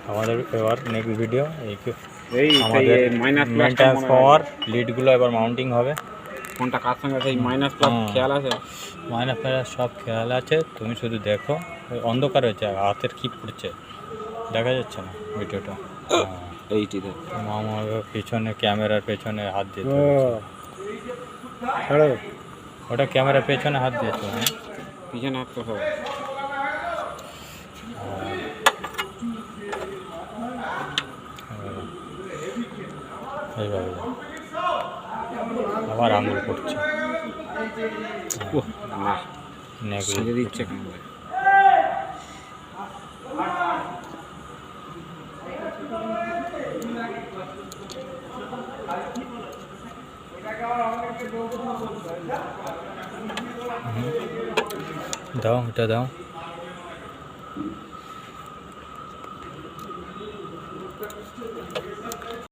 আমাদের এবার next video এই আমাদের মাইনাস মেন ট্রান্সফরমার লিডগুলো এবার মাউন্টিং হবে। কোনটা কার সঙ্গে সেই মাইনাস প্লাস খেয়াল আছে? মাইনাস প্লাস সব খেয়াল আছে, তুমি শুধু দেখো। ওই অন্ধকার হয়েছে, হাতের কি পড়ছে দেখা যাচ্ছে না ভিডিওটা। এইটিতে আমার পিছনে ক্যামেরার পেছনে হাত দিয়ে ওটা ক্যামেরার পেছনে হাত দিয়েছো। পিছনে হাত তো হবে। এইভাবে আবার আঙুল পড়ছে, ছেড়ে দিচ্ছে কেন? দাও এটা দাও।